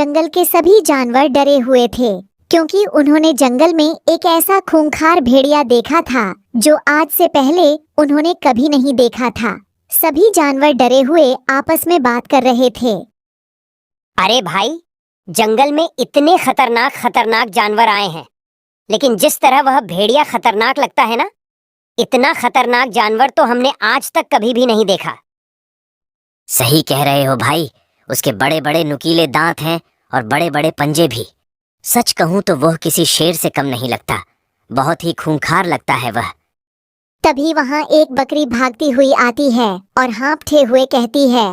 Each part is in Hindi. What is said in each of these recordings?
जंगल के सभी जानवर डरे हुए थे, क्योंकि उन्होंने जंगल में एक ऐसा खूंखार भेड़िया देखा था जो आज से पहले उन्होंने कभी नहीं देखा था। सभी जानवर डरे हुए आपस में बात कर रहे थे। अरे भाई, जंगल में इतने खतरनाक खतरनाक जानवर आए हैं, लेकिन जिस तरह वह भेड़िया खतरनाक लगता है ना, इतना खतरनाक जानवर तो हमने आज तक कभी भी नहीं देखा। सही कह रहे हो भाई, उसके बड़े बड़े नुकीले दांत हैं और बड़े बड़े पंजे भी। सच कहूं तो वह किसी शेर से कम नहीं लगता, बहुत ही खूंखार लगता है वह। तभी वहाँ एक बकरी भागती हुई आती है और हाँफते हुए कहती है,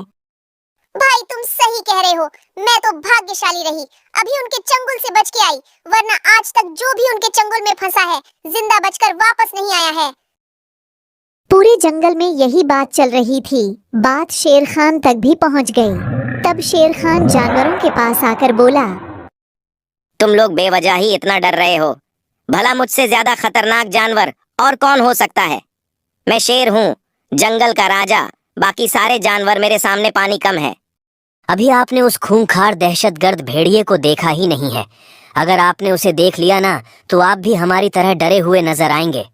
भाई तुम सही कह रहे हो, मैं तो भाग्यशाली रही, अभी उनके चंगुल से बच के आई, वरना आज तक जो भी उनके चंगुल में फंसा है जिंदा बचकर वापस नहीं आया है। पूरे जंगल में यही बात चल रही थी। बात शेर खान तक भी पहुंच गई। तब शेर खान जानवरों के पास आकर बोला, तुम लोग बेवजह ही इतना डर रहे हो। भला मुझसे ज्यादा खतरनाक जानवर और कौन हो सकता है? मैं शेर हूँ, जंगल का राजा। बाकी सारे जानवर मेरे सामने पानी कम है। अभी आपने उस खूंखार दहशतगर्द भेड़िए को देखा ही नहीं है। अगर आपने उसे देख लिया ना, तो आप भी हमारी तरह डरे हुए नजर आएंगे।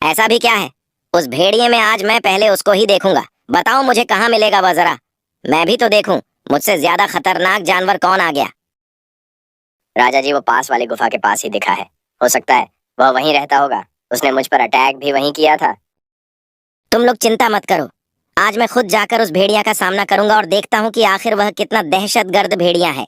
ऐसा भी क्या है? उस भेड़िए में आज मैं पहले उसको ही देखूंगा। बताओ मुझे कहाँ मिलेगा वह, जरा मैं भी तो देखूं मुझसे ज्यादा खतरनाक जानवर कौन आ गया। राजा जी, वो पास वाली गुफा के पास ही दिखा है। हो सकता है वह वहीं रहता होगा। उसने मुझ पर अटैक भी वहीं किया था। तुम लोग चिंता मत करो, आज मैं खुद जाकर उस भेड़िया का सामना करूंगा और देखता हूँ कि आखिर वह कितना दहशतगर्द भेड़िया है।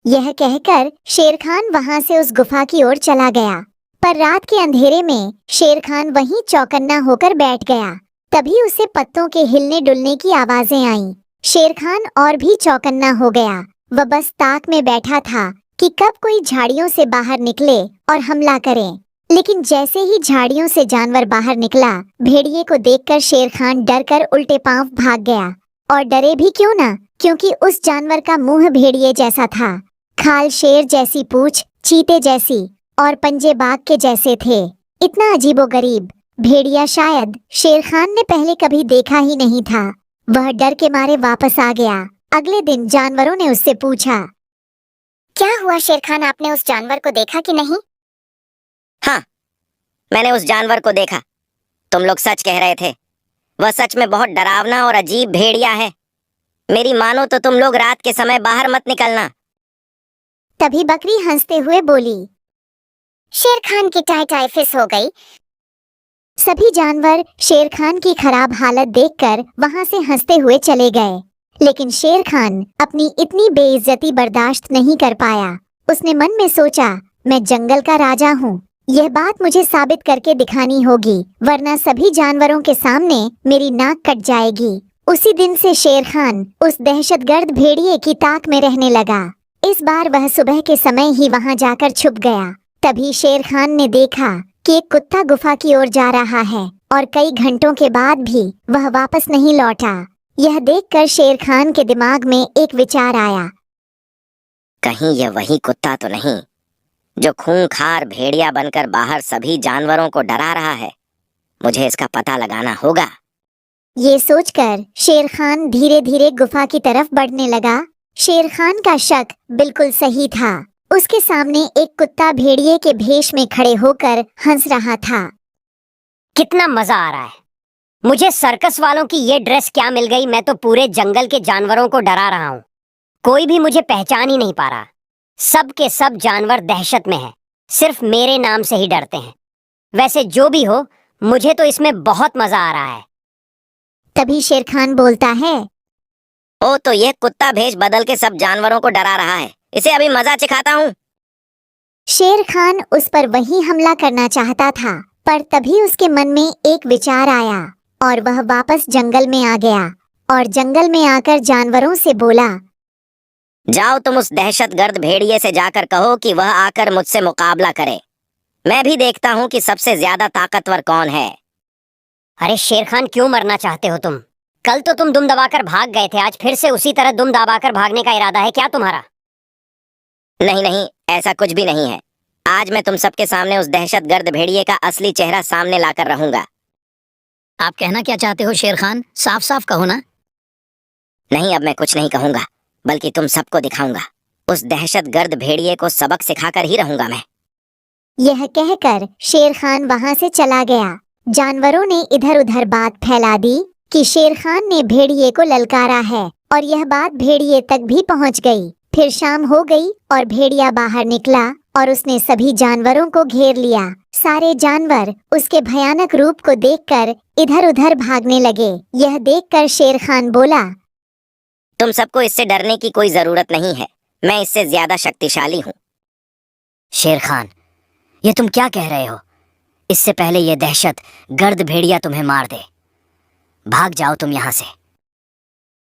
यह कहकर शेर खान वहां से उस गुफा की ओर चला गया। पर रात के अंधेरे में शेर खान वहीं चौकन्ना होकर बैठ गया। तभी उसे पत्तों के हिलने डुलने की आवाजें आईं। शेर खान और भी चौकन्ना हो गया। वह बस ताक में बैठा था कि कब कोई झाड़ियों से बाहर निकले और हमला करे। लेकिन जैसे ही झाड़ियों से जानवर बाहर निकला, भेड़िए को देखकर शेर खान डर कर उल्टे पांव भाग गया। और डरे भी क्यों ना, क्योंकि उस जानवर का मुंह भेड़िए जैसा था, खाल शेर जैसी, पूंछ चीते जैसी और पंजे बाघ के जैसे थे। इतना अजीबोगरीब भेड़िया शायद शेर खान ने पहले कभी देखा ही नहीं था। वह डर के मारे वापस आ गया। अगले दिन जानवरों ने उससे पूछा, क्या हुआ शेर खान, आपने उस जानवर को देखा कि नहीं? हाँ, मैंने उस जानवर को देखा। तुम लोग सच कह रहे थे, वह सच में बहुत डरावना और अजीब भेड़िया है। मेरी मानो तो तुम लोग रात के समय बाहर मत निकलना। तभी बकरी हंसते हुए बोली, शेर खान की टाई टाई फिस हो गई। सभी जानवर शेर खान की खराब हालत देखकर वहां से हंसते हुए चले गए। लेकिन शेर खान अपनी इतनी बेइज्जती बर्दाश्त नहीं कर पाया। उसने मन में सोचा, मैं जंगल का राजा हूँ, यह बात मुझे साबित करके दिखानी होगी, वरना सभी जानवरों के सामने मेरी नाक कट जाएगी। उसी दिन से शेर खान उस दहशतगर्द भेड़िए की ताक में रहने लगा। इस बार वह सुबह के समय ही वहां जाकर छुप गया। तभी शेर खान ने देखा कि एक कुत्ता गुफा की ओर जा रहा है और कई घंटों के बाद भी वह वापस नहीं लौटा। यह देखकर शेर खान के दिमाग में एक विचार आया, कहीं यह वही कुत्ता तो नहीं जो खूंखार भेड़िया बनकर बाहर सभी जानवरों को डरा रहा है? मुझे इसका पता लगाना होगा। ये सोचकर शेर खान धीरे धीरे गुफा की तरफ बढ़ने लगा। शेर खान का शक बिल्कुल सही था। उसके सामने एक कुत्ता भेड़िए के भेष में खड़े होकर हंस रहा था। कितना मजा आ रहा है। मुझे सर्कस वालों की ये ड्रेस क्या मिल गई। मैं तो पूरे जंगल के जानवरों को डरा रहा हूँ, कोई भी मुझे पहचान ही नहीं पा रहा। सब के सब जानवर दहशत में हैं, सिर्फ मेरे नाम से ही डरते हैं। वैसे जो भी हो, मुझे तो इसमें बहुत मजा आ रहा है। तभी शेर खान बोलता है, ओ, तो यह कुत्ता भेष बदल के सब जानवरों को डरा रहा है। इसे अभी मजा चिखाता हूँ। शेर खान उस पर वही हमला करना चाहता था, पर तभी उसके मन में एक विचार आया और वह वापस जंगल में आ गया और जंगल में आकर जानवरों से बोला, जाओ, तुम उस दहशतगर्द भेड़िए से जाकर कहो कि वह आकर मुझसे मुकाबला करे। मैं भी देखता हूँ कि सबसे ज्यादा ताकतवर कौन है। अरे शेर खान, क्यों मरना चाहते हो तुम? कल तो तुम दुम दबाकर भाग गए थे, आज फिर से उसी तरह दुम दबाकर भागने का इरादा है क्या तुम्हारा? नहीं नहीं, ऐसा कुछ भी नहीं है। आज मैं तुम सबके सामने उस दहशतगर्द भेड़िए का असली चेहरा सामने लाकर रहूंगा। आप कहना क्या चाहते हो शेर खान? साफ साफ कहो ना। नहीं, अब मैं कुछ नहीं कहूंगा। बल्कि तुम सबको दिखाऊंगा। उस दहशतगर्द भेड़िए को सबक सिखाकर ही रहूंगा मैं। यह कहकर शेर खान वहां से चला गया। जानवरों ने इधर उधर बात फैला दी कि शेर खान ने भेड़िए को ललकारा है और यह बात भेड़िए तक भी पहुंच गई। फिर शाम हो गई और भेड़िया बाहर निकला और उसने सभी जानवरों को घेर लिया। सारे जानवर उसके भयानक रूप को देखकर इधर उधर भागने लगे। यह देखकर शेर खान बोला, तुम सबको इससे डरने की कोई जरूरत नहीं है, मैं इससे ज्यादा शक्तिशाली हूँ। शेर खान, ये तुम क्या कह रहे हो? इससे पहले ये दहशत गर्द भेड़िया तुम्हें मार दे। भाग जाओ तुम यहाँ से।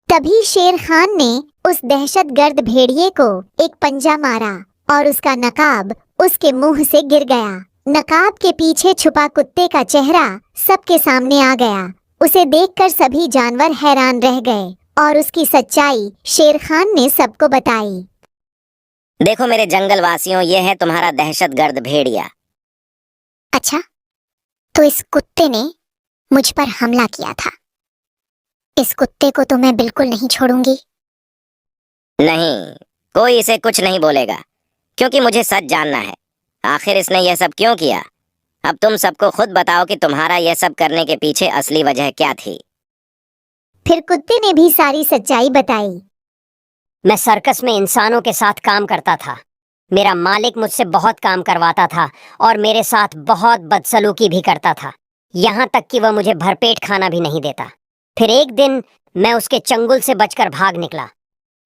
तभी शेर खान ने उस दहशतगर्द भेड़िए को एक पंजा मारा और उसका नकाब उसके मुंह से गिर गया। नकाब के पीछे छुपा कुत्ते का चेहरा सबके सामने आ गया। उसे देखकर सभी जानवर हैरान रह गए और उसकी सच्चाई शेर खान ने सबको बताई। देखो मेरे जंगल वासियों, ये है तुम्हारा दहशतगर्द भेड़िया। अच्छा, तो इस कुत्ते ने मुझ पर हमला किया था। इस कुत्ते को तो मैं बिल्कुल नहीं छोड़ूंगी। नहीं, कोई इसे कुछ नहीं बोलेगा, क्योंकि मुझे सच जानना है। आखिर इसने यह सब क्यों किया? अब तुम सबको खुद बताओ कि तुम्हारा यह सब करने के पीछे असली वजह क्या थी। फिर कुत्ते ने भी सारी सच्चाई बताई। मैं सर्कस में इंसानों के साथ काम करता था। मेरा मालिक मुझसे बहुत काम करवाता था और मेरे साथ बहुत बदसलूकी भी करता था, यहाँ तक कि वह मुझे भरपेट खाना भी नहीं देता। फिर एक दिन मैं उसके चंगुल से बचकर भाग निकला,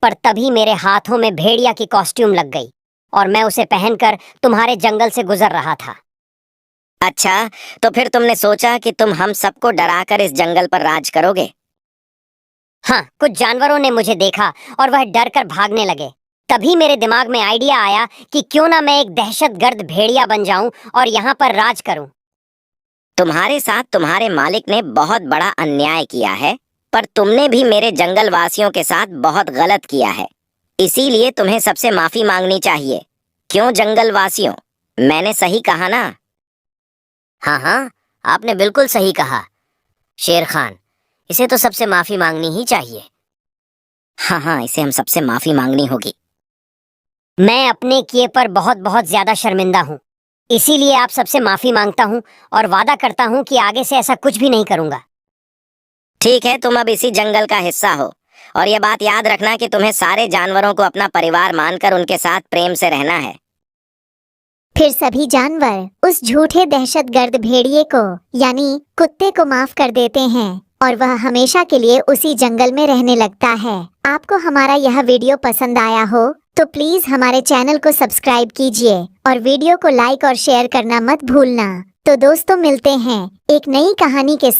पर तभी मेरे हाथों में भेड़िया की कॉस्ट्यूम लग गई और मैं उसे पहनकर तुम्हारे जंगल से गुजर रहा था। अच्छा, तो फिर तुमने सोचा कि तुम हम सबको डराकर इस जंगल पर राज करोगे? हाँ, कुछ जानवरों ने मुझे देखा और वह डर कर भागने लगे। तभी मेरे दिमाग में आइडिया आया कि क्यों ना मैं एक दहशतगर्द भेड़िया बन जाऊं और यहाँ पर राज करूं। तुम्हारे साथ तुम्हारे मालिक ने बहुत बड़ा अन्याय किया है, पर तुमने भी मेरे जंगल वासियों के साथ बहुत गलत किया है। इसीलिए तुम्हें सबसे माफी मांगनी चाहिए। क्यों जंगल वासियों, मैंने सही कहा ना? हाँ हाँ, आपने बिल्कुल सही कहा। शेर खान, इसे तो सबसे माफी मांगनी ही चाहिए। हाँ, इसे हम सबसे माफी मांगनी होगी। मैं अपने किए पर बहुत बहुत ज्यादा शर्मिंदा हूँ, इसीलिए आप सबसे माफी मांगता हूँ और वादा करता हूँ कि आगे से ऐसा कुछ भी नहीं करूँगा। ठीक है, तुम अब इसी जंगल का हिस्सा हो, और यह बात याद रखना कि तुम्हें सारे जानवरों को अपना परिवार मानकर उनके साथ प्रेम से रहना है। फिर सभी जानवर उस झूठे दहशतगर्द भेड़िए को यानी कुत्ते को माफ कर देते हैं और वह हमेशा के लिए उसी जंगल में रहने लगता है। आपको हमारा यह वीडियो पसंद आया हो तो प्लीज हमारे चैनल को सब्सक्राइब कीजिए और वीडियो को लाइक और शेयर करना मत भूलना। तो दोस्तों, मिलते हैं एक नई कहानी के